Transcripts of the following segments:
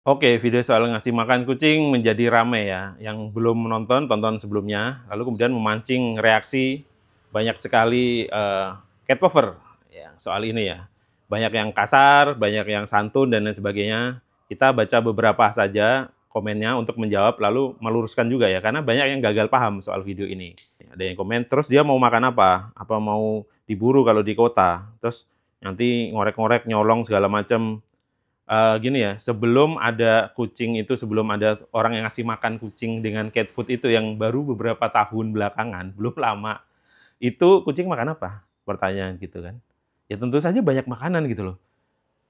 Oke, video soal ngasih makan kucing menjadi rame ya. Yang belum menonton, tonton sebelumnya. Lalu kemudian memancing reaksi banyak sekali cat lover ya, soal ini ya. Banyak yang kasar, banyak yang santun, dan lain sebagainya. Kita baca beberapa saja komennya untuk menjawab, lalu meluruskan juga ya. Karena banyak yang gagal paham soal video ini. Ada yang komen, terus dia mau makan apa? Apa mau diburu kalau di kota? Terus nanti ngorek-ngorek, nyolong segala macam. Gini ya, sebelum ada kucing itu, sebelum ada orang yang ngasih makan kucing dengan cat food itu yang baru beberapa tahun belakangan, belum lama, itu kucing makan apa? Pertanyaan gitu kan. Ya tentu saja banyak makanan gitu loh.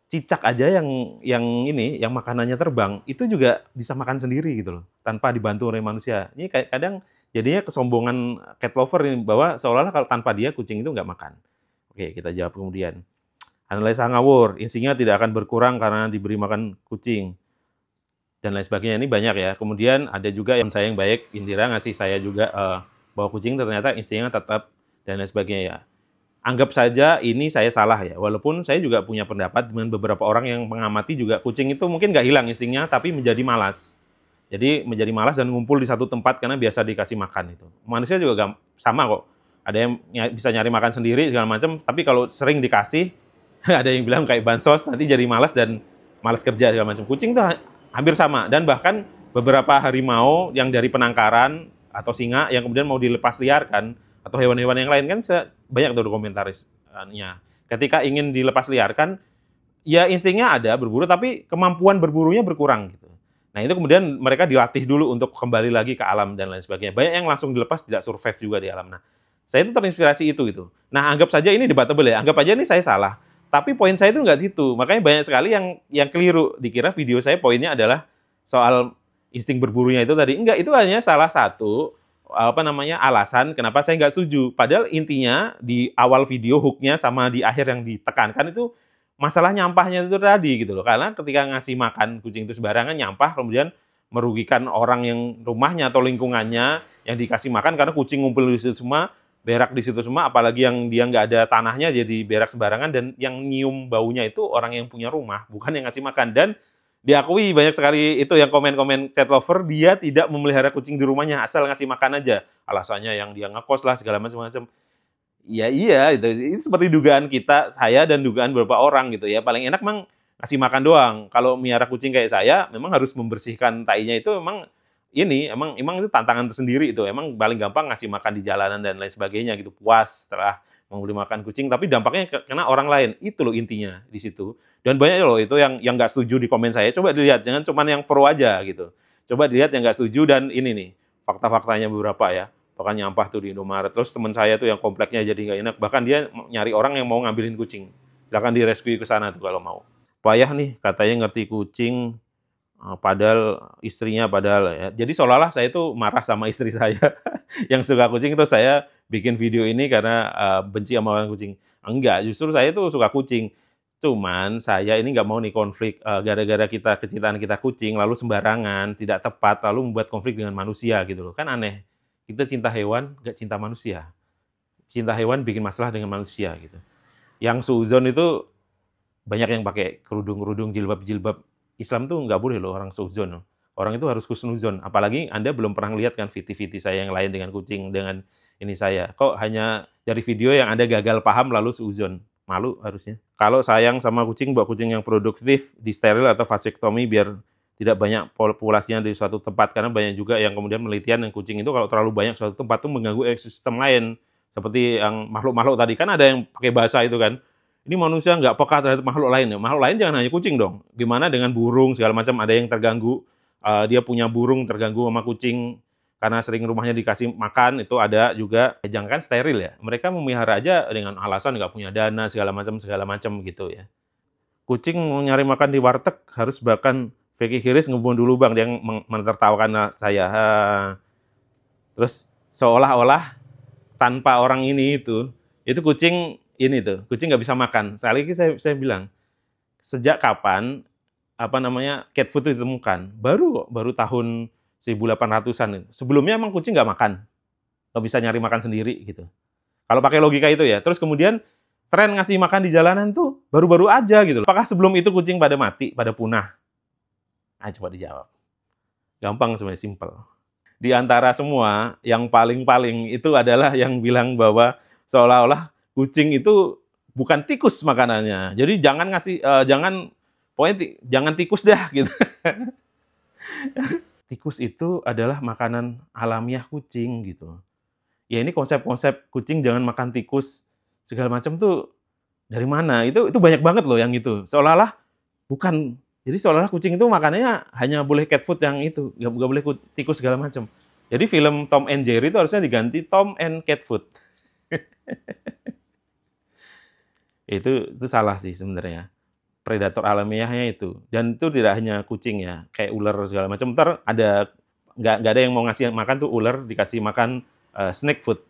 Cicak aja yang ini, yang makanannya terbang, itu juga bisa makan sendiri gitu loh, tanpa dibantu oleh manusia. Ini kayak kadang jadinya kesombongan cat lover ini, bahwa seolah-olah kalau tanpa dia kucing itu nggak makan. Oke, kita jawab kemudian. Analisa ngawur, instingnya tidak akan berkurang karena diberi makan kucing, dan lain sebagainya. Ini banyak ya. Kemudian ada juga yang saya yang baik, Indira ngasih saya juga bahwa kucing ternyata instingnya tetap, dan lain sebagainya ya. Anggap saja ini saya salah ya, walaupun saya juga punya pendapat dengan beberapa orang yang mengamati juga, kucing itu mungkin nggak hilang instingnya, tapi menjadi malas. Jadi menjadi malas dan ngumpul di satu tempat karena biasa dikasih makan itu. Manusia juga sama kok. Ada yang bisa nyari makan sendiri segala macam, tapi kalau sering dikasih, ada yang bilang kayak bansos, nanti jadi malas dan malas kerja segala macam. Kucing tuh hampir sama, dan bahkan beberapa harimau yang dari penangkaran atau singa yang kemudian mau dilepas liarkan, atau hewan-hewan yang lain kan banyak tuh komentarisnya. Ketika ingin dilepas liarkan, ya instingnya ada berburu, tapi kemampuan berburunya berkurang gitu. Nah itu kemudian mereka dilatih dulu untuk kembali lagi ke alam dan lain sebagainya. Banyak yang langsung dilepas tidak survive juga di alam. Nah, saya itu terinspirasi itu gitu. Nah, anggap saja ini debatable ya. Anggap aja ini saya salah. Tapi poin saya itu nggak situ. Makanya banyak sekali yang keliru. Dikira video saya poinnya adalah soal insting berburunya itu tadi. Enggak, itu hanya salah satu alasan kenapa saya nggak setuju. Padahal intinya di awal video hooknya sama di akhir yang ditekankan itu masalah nyampahnya itu tadi gitu loh. Karena ketika ngasih makan kucing itu sembarangan, nyampah, kemudian merugikan orang yang rumahnya atau lingkungannya yang dikasih makan, karena kucing ngumpul di situ semua, berak di situ semua, apalagi yang dia nggak ada tanahnya jadi berak sembarangan, dan yang nyium baunya itu orang yang punya rumah, bukan yang ngasih makan. Dan diakui banyak sekali itu yang komen-komen cat lover, dia tidak memelihara kucing di rumahnya, asal ngasih makan aja. Alasannya yang dia ngekos lah segala macam-macam. Iya iya, itu seperti dugaan kita, saya dan dugaan beberapa orang gitu ya. Paling enak memang ngasih makan doang. Kalau miara kucing kayak saya, memang harus membersihkan tainya itu, memang ini emang itu tantangan tersendiri itu. Emang paling gampang ngasih makan di jalanan dan lain sebagainya gitu. Puas setelah memberi makan kucing, tapi dampaknya kena orang lain. Itu loh intinya di situ. Dan banyak loh itu yang nggak setuju di komen saya. Coba dilihat, jangan cuma yang pro aja gitu. Coba dilihat yang nggak setuju, dan ini nih fakta-faktanya beberapa ya. Bahkan nyampah tuh di Indomaret. Terus teman saya tuh yang kompleknya jadi nggak enak, bahkan dia nyari orang yang mau ngambilin kucing. Silakan direscue ke sana tuh kalau mau. Payah nih katanya ngerti kucing, padahal istrinya padahal ya. Jadi seolah-olah saya tuh marah sama istri saya yang suka kucing, terus saya bikin video ini karena benci sama orang kucing. Enggak, justru saya tuh suka kucing. Cuman saya ini nggak mau nih konflik gara-gara kita kecintaan kita kucing lalu sembarangan, tidak tepat, lalu membuat konflik dengan manusia gitu loh. Kan aneh. Kita cinta hewan, nggak cinta manusia. Cinta hewan bikin masalah dengan manusia gitu. Yang suuzon itu banyak yang pakai kerudung-kerudung, jilbab-jilbab. Islam tuh nggak boleh loh orang suuzon. Orang itu harus husnuzon. Apalagi Anda belum pernah lihat kan video-video saya yang lain dengan kucing, dengan ini saya. Kok hanya dari video yang Anda gagal paham lalu suuzon? Malu harusnya. Kalau sayang sama kucing, buat kucing yang produktif, di steril atau vasektomi biar tidak banyak populasinya di suatu tempat. Karena banyak juga yang kemudian penelitian yang kucing itu kalau terlalu banyak suatu tempat tuh mengganggu ekosistem lain. Seperti yang makhluk-makhluk tadi, kan ada yang pakai bahasa itu kan. Ini manusia nggak peka terhadap makhluk lain ya. Makhluk lain jangan hanya kucing dong. Gimana dengan burung segala macam, ada yang terganggu. Dia punya burung terganggu sama kucing karena sering rumahnya dikasih makan, itu ada juga. Jangan kan steril ya. Mereka memelihara aja dengan alasan nggak punya dana segala macam gitu ya. Kucing mau nyari makan di warteg harus bahkan Vicky Kiris ngebun dulu bang, dia menertawakan saya. Terus seolah-olah tanpa orang ini itu kucing ini tuh, kucing nggak bisa makan. Sekali lagi saya bilang, sejak kapan cat food itu ditemukan? Baru tahun 1800-an itu. Sebelumnya emang kucing nggak makan, nggak bisa nyari makan sendiri gitu. Kalau pakai logika itu ya. Terus kemudian tren ngasih makan di jalanan tuh baru-baru aja gitu. Apakah sebelum itu kucing pada mati, pada punah? Ah, coba dijawab. Gampang sebenarnya, simpel. Di antara semua, yang paling-paling itu adalah yang bilang bahwa seolah-olah kucing itu bukan tikus makanannya. Jadi jangan ngasih, jangan pokoknya jangan tikus dah gitu. Tikus itu adalah makanan alamiah kucing gitu. Ya ini konsep-konsep kucing jangan makan tikus segala macam tuh dari mana? Itu banyak banget loh yang itu. Seolah-olah bukan. Jadi seolah-olah kucing itu makanannya hanya boleh cat food yang itu, nggak boleh tikus segala macam. Jadi film Tom and Jerry itu harusnya diganti Tom and Cat Food. Itu salah sih sebenarnya. Predator alamiahnya itu. Dan itu tidak hanya kucing ya, kayak ular segala macam. Ntar ada nggak ada yang mau ngasih makan tuh ular dikasih makan snake food.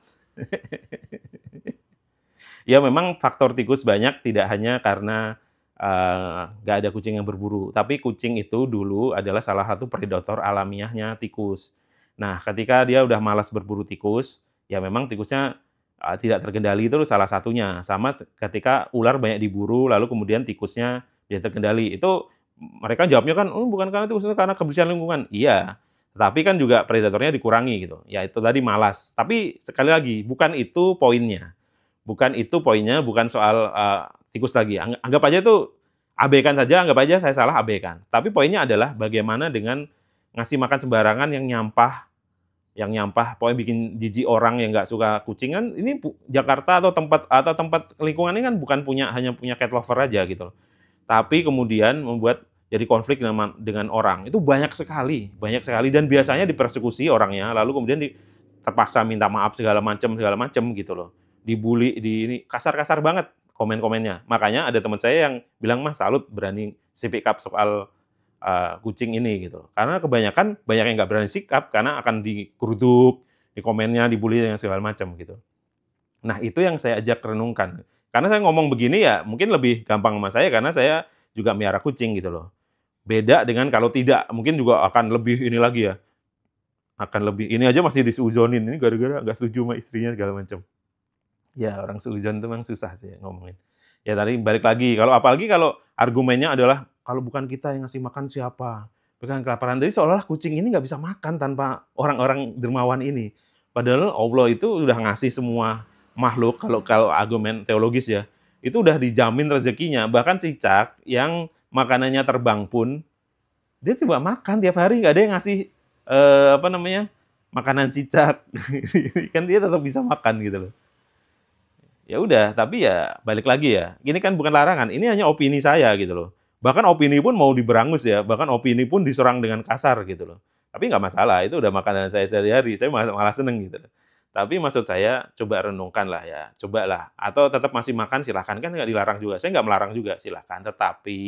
Ya memang faktor tikus banyak tidak hanya karena nggak ada kucing yang berburu, tapi kucing itu dulu adalah salah satu predator alamiahnya tikus. Nah, ketika dia udah malas berburu tikus, ya memang tikusnya tidak terkendali itu salah satunya. Sama ketika ular banyak diburu, lalu kemudian tikusnya tidak terkendali. Itu mereka jawabnya kan, oh bukan karena tikus, itu karena kebersihan lingkungan. Iya, tapi kan juga predatornya dikurangi gitu. Ya itu tadi malas. Tapi sekali lagi, bukan itu poinnya. Bukan itu poinnya, bukan soal tikus lagi. Anggap aja itu abaikan saja, anggap aja saya salah abaikan. Tapi poinnya adalah bagaimana dengan ngasih makan sembarangan yang nyampah, pokoknya bikin jijik orang yang nggak suka kucing kan. Ini Jakarta atau tempat lingkungan ini kan bukan hanya punya cat lover aja gitu. Tapi kemudian membuat jadi konflik dengan orang. Itu banyak sekali dan biasanya dipersekusi orangnya, lalu kemudian terpaksa minta maaf segala macam gitu loh. Dibully, ini kasar-kasar banget komen-komennya. Makanya ada teman saya yang bilang, "Mas, salut berani speak up soal kucing ini," gitu. Karena kebanyakan banyak yang nggak berani sikap karena akan digeruduk, di komennya, dibully dan segala macam gitu. Nah, itu yang saya ajak renungkan. Karena saya ngomong begini ya mungkin lebih gampang sama saya karena saya juga miara kucing gitu loh. Beda dengan kalau tidak, mungkin juga akan lebih ini lagi ya, akan lebih ini aja masih disuuzonin, ini gara-gara nggak setuju sama istrinya segala macam. Ya, orang seuzon itu memang susah sih ngomongin. Ya tadi balik lagi, apalagi kalau argumennya adalah, "Kalau bukan kita yang ngasih makan siapa? Bukan kelaparan." Jadi seolah-olah kucing ini nggak bisa makan tanpa orang-orang dermawan ini. Padahal Allah itu udah ngasih semua makhluk, kalau argumen teologis ya, itu udah dijamin rezekinya. Bahkan cicak yang makanannya terbang pun, dia coba makan tiap hari, nggak ada yang ngasih, makanan cicak. Kan dia tetap bisa makan gitu loh. Ya udah, tapi ya balik lagi ya, ini kan bukan larangan, ini hanya opini saya gitu loh. Bahkan opini pun mau diberangus ya, bahkan opini pun diserang dengan kasar gitu loh. Tapi nggak masalah, itu udah makanan saya sehari-hari, saya malah seneng gitu. Tapi maksud saya, coba renungkan lah ya, cobalah. Atau tetap masih makan silahkan, kan nggak dilarang juga. Saya nggak melarang juga, silahkan. Tetapi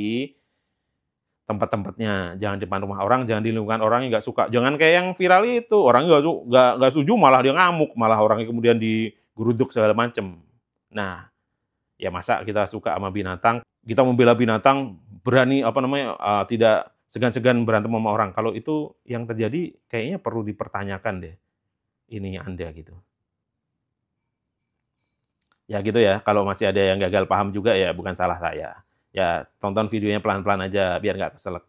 tempat-tempatnya, jangan di depan rumah orang, jangan di lingkungan orang yang nggak suka. Jangan kayak yang viral itu, orang nggak setuju malah dia ngamuk, malah orangnya kemudian digeruduk segala macem. Nah, ya masa kita suka sama binatang, kita membela binatang, berani tidak segan-segan berantem sama orang. Kalau itu yang terjadi kayaknya perlu dipertanyakan deh, ini Anda gitu. Ya gitu ya, kalau masih ada yang gagal paham juga ya bukan salah saya. Ya tonton videonya pelan-pelan aja biar nggak keselak.